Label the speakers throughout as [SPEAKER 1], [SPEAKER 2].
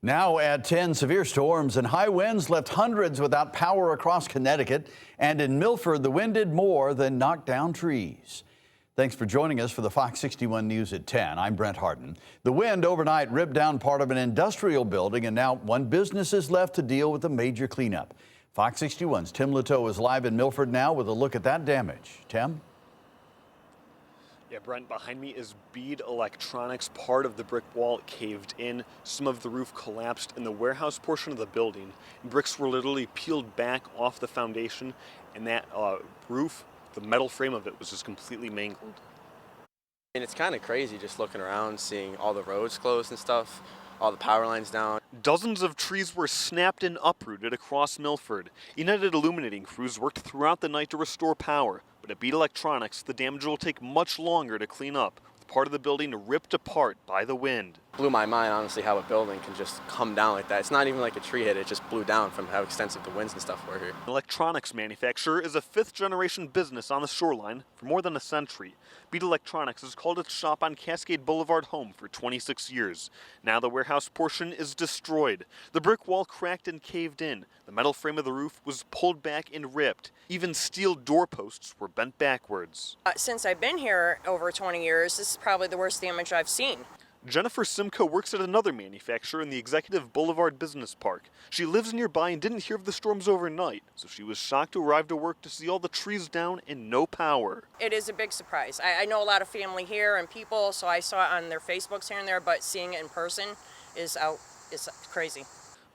[SPEAKER 1] Now at 10, severe storms and high winds left hundreds without power across Connecticut. And in Milford, the wind did more than knock down trees. Thanks for joining us for the Fox 61 News at 10. I'm Brent Harden. The wind overnight ripped down part of an industrial building, and now one business is left to deal with a major cleanup. Fox 61's Tim Latow is live in Milford now with a look at that damage. Tim?
[SPEAKER 2] Yeah, Brent, behind me is Bead Electronics. Part of the brick wall caved in. Some of the roof collapsed in the warehouse portion of the building. Bricks were literally peeled back off the foundation, and that roof, the metal frame of it, was just completely mangled.
[SPEAKER 3] And it's kind of crazy just looking around, seeing all the roads closed and stuff, all the power lines down.
[SPEAKER 2] Dozens of trees were snapped and uprooted across Milford. United Illuminating crews worked throughout the night to restore power, but at Bead Electronics, the damage will take much longer to clean up, with part of the building ripped apart by the wind.
[SPEAKER 3] Blew my mind, honestly, how a building can just come down like that. It's not even like a tree hit, it just blew down from how extensive the winds and stuff were here.
[SPEAKER 2] An electronics manufacturer is a fifth-generation business on the shoreline for more than a century. Bead Electronics has called its shop on Cascade Boulevard home for 26 years. Now the warehouse portion is destroyed. The brick wall cracked and caved in. The metal frame of the roof was pulled back and ripped. Even steel doorposts were bent backwards.
[SPEAKER 4] Since I've been here over 20 years, this is probably the worst damage I've seen.
[SPEAKER 2] Jennifer Simcoe works at another manufacturer in the Executive Boulevard Business Park. She lives nearby and didn't hear of the storms overnight, so she was shocked to arrive to work to see all the trees down and no power.
[SPEAKER 4] It is a big surprise. I know a lot of family here and people, so I saw it on their Facebooks here and there, but seeing it in person is crazy.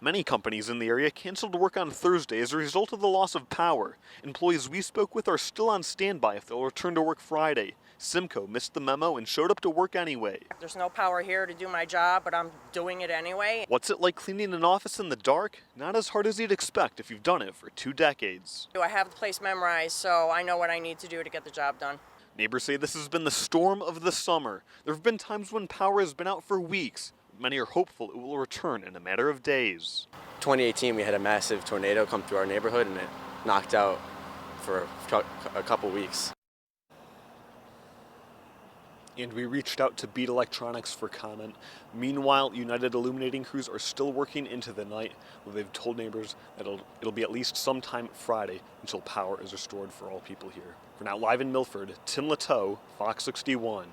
[SPEAKER 2] Many companies in the area canceled work on Thursday as a result of the loss of power. Employees we spoke with are still on standby if they'll return to work Friday. Simcoe missed the memo and showed up to work anyway.
[SPEAKER 4] There's no power here to do my job, but I'm doing it anyway.
[SPEAKER 2] What's it like cleaning an office in the dark? Not as hard as you'd expect if you've done it for 2 decades.
[SPEAKER 4] I have the place memorized, so I know what I need to do to get the job done.
[SPEAKER 2] Neighbors say this has been the storm of the summer. There have been times when power has been out for weeks. Many are hopeful it will return in a matter of days.
[SPEAKER 3] 2018, we had a massive tornado come through our neighborhood, and it knocked out for a couple weeks.
[SPEAKER 2] And we reached out to Bead Electronics for comment. Meanwhile, United Illuminating crews are still working into the night. Well, they've told neighbors that it'll be at least sometime Friday until power is restored for all people here. For now, live in Milford, Tim Latow, Fox 61.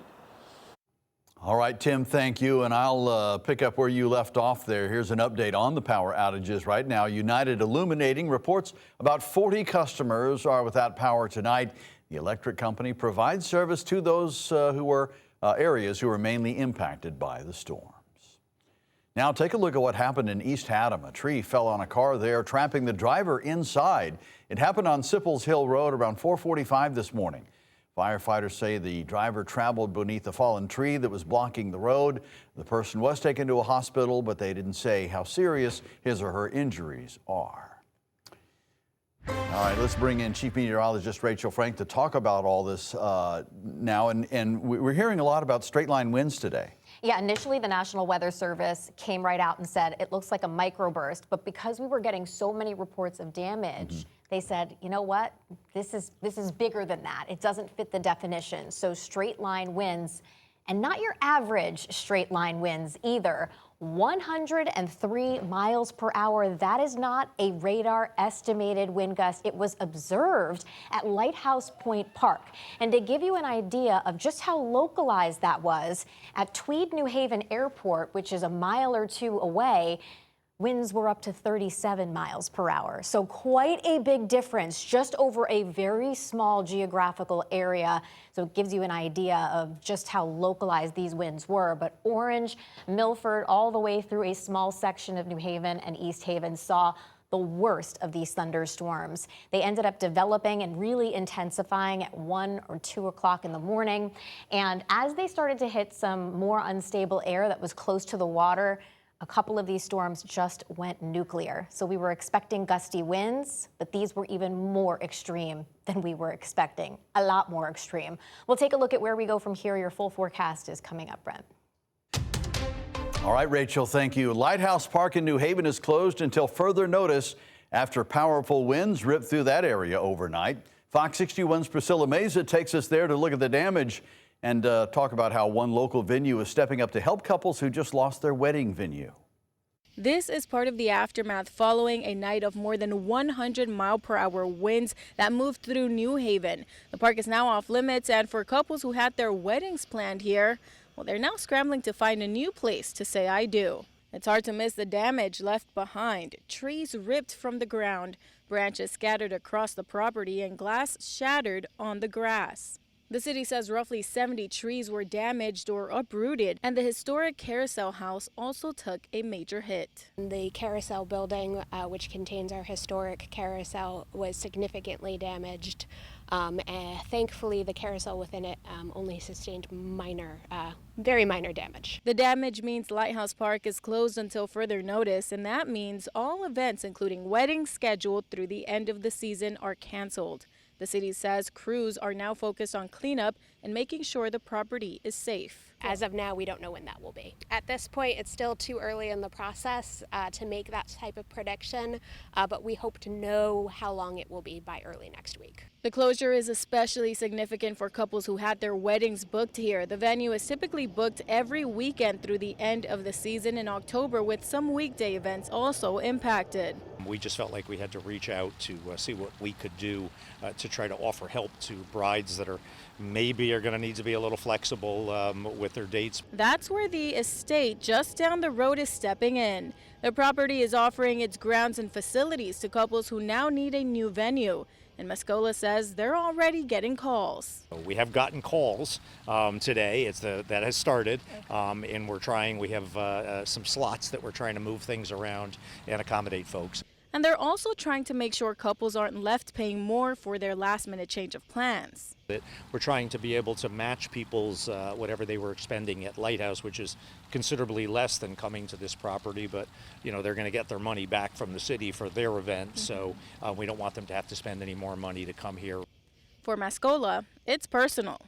[SPEAKER 1] All right, Tim, thank you. And I'll pick up where you left off there. Here's an update on the power outages right now. United Illuminating reports about 40 customers are without power tonight. The electric company provides service to those areas who are mainly impacted by the storms. Now take a look at what happened in East Haddam. A tree fell on a car there, trapping the driver inside. It happened on Sipples Hill Road around 4:45 this morning. Firefighters say the driver traveled beneath a fallen tree that was blocking the road. The person was taken to a hospital, but they didn't say how serious his or her injuries are. All right, let's bring in Chief Meteorologist Rachel Frank to talk about all this now. And we're hearing a lot about straight line winds today.
[SPEAKER 5] Yeah, initially the National Weather Service came right out and said it looks like a microburst, but because we were getting so many reports of damage, they said, you know what, this is bigger than that. It doesn't fit the definition. So straight line winds, and not your average straight line winds either. 103 miles per hour. That is not a radar estimated wind gust. It was observed at Lighthouse Park. And to give you an idea of just how localized that was, at Tweed New Haven Airport, which is a mile or two away, winds were up to 37 miles per hour. So quite a big difference just over a very small geographical area. So it gives you an idea of just how localized these winds were. But Orange, Milford, all the way through a small section of New Haven and East Haven saw the worst of these thunderstorms. They ended up developing and really intensifying at 1 or 2 o'clock in the morning. And as they started to hit some more unstable air that was close to the water, a couple of these storms just went nuclear. So we were expecting gusty winds, but these were even more extreme than we were expecting. A lot more extreme. We'll take a look at where we go from here. Your full forecast is coming up, Brent.
[SPEAKER 1] All right, Rachel, thank you. Lighthouse Park in New Haven is closed until further notice after powerful winds ripped through that area overnight. Fox 61's Priscilla Meza takes us there to look at the damage and talk about how one local venue is stepping up to help couples who just lost their wedding venue.
[SPEAKER 6] This is part of the aftermath following a night of more than 100-mile-per-hour winds that moved through New Haven. The park is now off limits, and for couples who had their weddings planned here, well, they're now scrambling to find a new place to say I do. It's hard to miss the damage left behind. Trees ripped from the ground, branches scattered across the property, and glass shattered on the grass. The city says roughly 70 trees were damaged or uprooted, and the historic Carousel House also took a major hit.
[SPEAKER 7] The Carousel building, which contains our historic carousel, was significantly damaged. Thankfully, the carousel within it only sustained very minor damage.
[SPEAKER 6] The damage means Lighthouse Park is closed until further notice, and that means all events, including weddings scheduled through the end of the season, are canceled. The city says crews are now focused on cleanup and making sure the property is safe.
[SPEAKER 7] As of now, we don't know when that will be. At this point, it's still too early in the process to make that type of prediction, but we hope to know how long it will be by early next week.
[SPEAKER 6] The closure is especially significant for couples who had their weddings booked here. The venue is typically booked every weekend through the end of the season in October, with some weekday events also impacted.
[SPEAKER 8] We just felt like we had to reach out to see what we could do to try to offer help to brides that are going to need to be a little flexible with their dates.
[SPEAKER 6] That's where the estate just down the road is stepping in. The property is offering its grounds and facilities to couples who now need a new venue. And Mascola says they're already getting calls.
[SPEAKER 8] We have gotten calls today. That has started, and we have some slots that we're trying to move things around and accommodate folks.
[SPEAKER 6] And they're also trying to make sure couples aren't left paying more for their last-minute change of plans.
[SPEAKER 8] We're trying to be able to match people's whatever they were expending at Lighthouse, which is considerably less than coming to this property, but they're going to get their money back from the city for their event, so we don't want them to have to spend any more money to come here.
[SPEAKER 6] For Mascola, it's personal.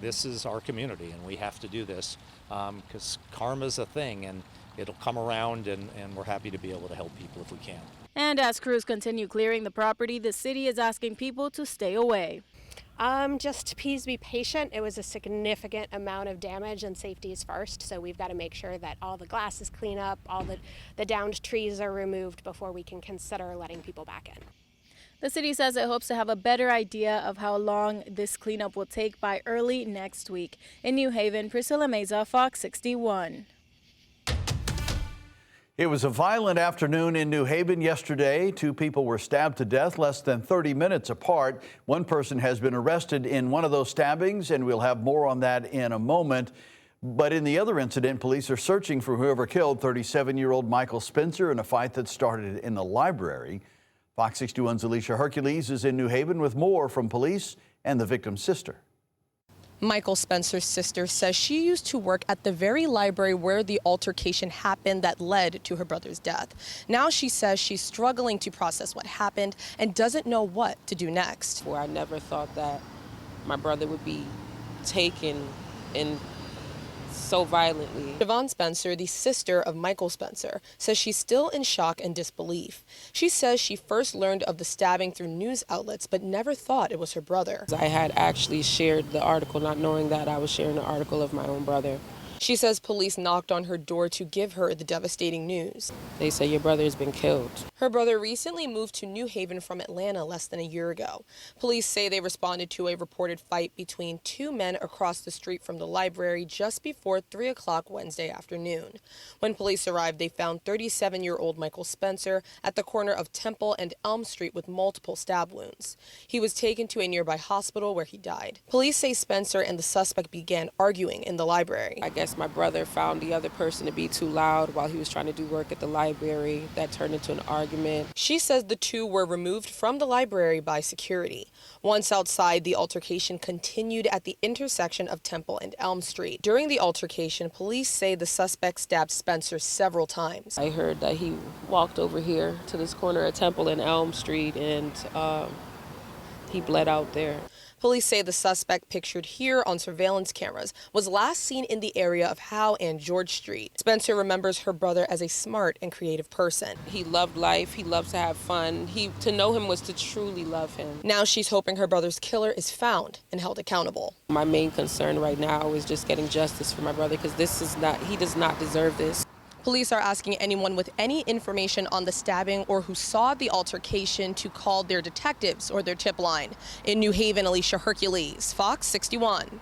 [SPEAKER 8] This is our community, and we have to do this because karma's a thing, and it'll come around, and we're happy to be able to help people if we can.
[SPEAKER 6] And as crews continue clearing the property, the city is asking people to stay away.
[SPEAKER 7] Just please be patient. It was a significant amount of damage, and safety is first. So we've got to make sure that all the glass is cleaned up, all the downed trees are removed before we can consider letting people back in.
[SPEAKER 6] The city says it hopes to have a better idea of how long this cleanup will take by early next week. In New Haven, Priscilla Meza, Fox 61.
[SPEAKER 1] It was a violent afternoon in New Haven yesterday. 2 people were stabbed to death less than 30 minutes apart. One person has been arrested in one of those stabbings, and we'll have more on that in a moment. But in the other incident, police are searching for whoever killed 37-year-old Michael Spencer in a fight that started in the library. Fox 61's Alicia Hercules is in New Haven with more from police and the victim's sister.
[SPEAKER 9] Michael Spencer's sister says she used to work at the very library where the altercation happened that led to her brother's death. Now she says she's struggling to process what happened and doesn't know what to do next.
[SPEAKER 10] I never thought that my brother would be taken in so violently.
[SPEAKER 9] Yvonne Spencer, the sister of Michael Spencer, says she's still in shock and disbelief. She says she first learned of the stabbing through news outlets, but never thought it was her brother.
[SPEAKER 10] I had actually shared the article, not knowing that I was sharing the article of my own brother.
[SPEAKER 9] She says police knocked on her door to give her the devastating news.
[SPEAKER 10] They say your brother has been killed.
[SPEAKER 9] Her brother recently moved to New Haven from Atlanta less than a year ago. Police say they responded to a reported fight between 2 men across the street from the library just before 3 o'clock Wednesday afternoon. When police arrived, they found 37-year-old Michael Spencer at the corner of Temple and Elm Street with multiple stab wounds. He was taken to a nearby hospital where he died. Police say Spencer and the suspect began arguing in the library.
[SPEAKER 10] I guess my brother found the other person to be too loud while he was trying to do work at the library. That turned into an argument.
[SPEAKER 9] She says the two were removed from the library by security. Once outside, the altercation continued at the intersection of Temple and Elm Street. During the altercation, police say the suspect stabbed Spencer several times.
[SPEAKER 10] I heard that he walked over here to this corner at Temple and Elm Street, and he bled out there.
[SPEAKER 9] Police say the suspect pictured here on surveillance cameras was last seen in the area of Howe and George Street. Spencer remembers her brother as a smart and creative person.
[SPEAKER 10] He loved life. He loved to have fun. To know him was to truly love him.
[SPEAKER 9] Now she's hoping her brother's killer is found and held accountable.
[SPEAKER 10] My main concern right now is just getting justice for my brother, because he does not deserve this.
[SPEAKER 9] Police are asking anyone with any information on the stabbing or who saw the altercation to call their detectives or their tip line. In New Haven, Alicia Hercules, Fox 61.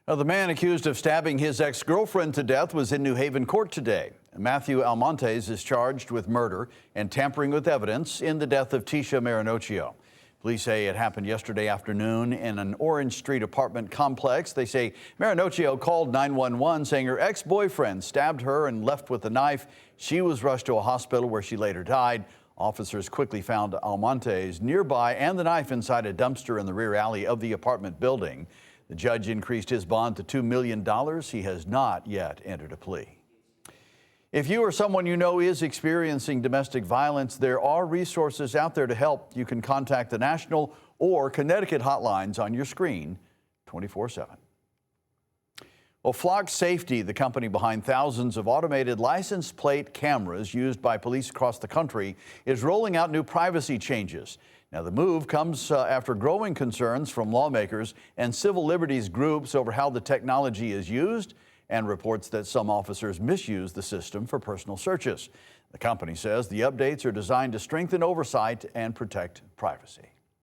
[SPEAKER 1] Now, the man accused of stabbing his ex-girlfriend to death was in New Haven court today. Matthew Almontes is charged with murder and tampering with evidence in the death of Tisha Marinocchio. Police say it happened yesterday afternoon in an Orange Street apartment complex. They say Marinocchio called 911 saying her ex-boyfriend stabbed her and left with a knife. She was rushed to a hospital where she later died. Officers quickly found Almontes nearby and the knife inside a dumpster in the rear alley of the apartment building. The judge increased his bond to $2 million. He has not yet entered a plea. If you or someone you know is experiencing domestic violence, there are resources out there to help. You can contact the national or Connecticut hotlines on your screen 24/7. Well, Flock Safety, the company behind thousands of automated license plate cameras used by police across the country, is rolling out new privacy changes. Now, the move comes after growing concerns from lawmakers and civil liberties groups over how the technology is used and reports that some officers misuse the system for personal searches. The company says the updates are designed to strengthen oversight and protect privacy.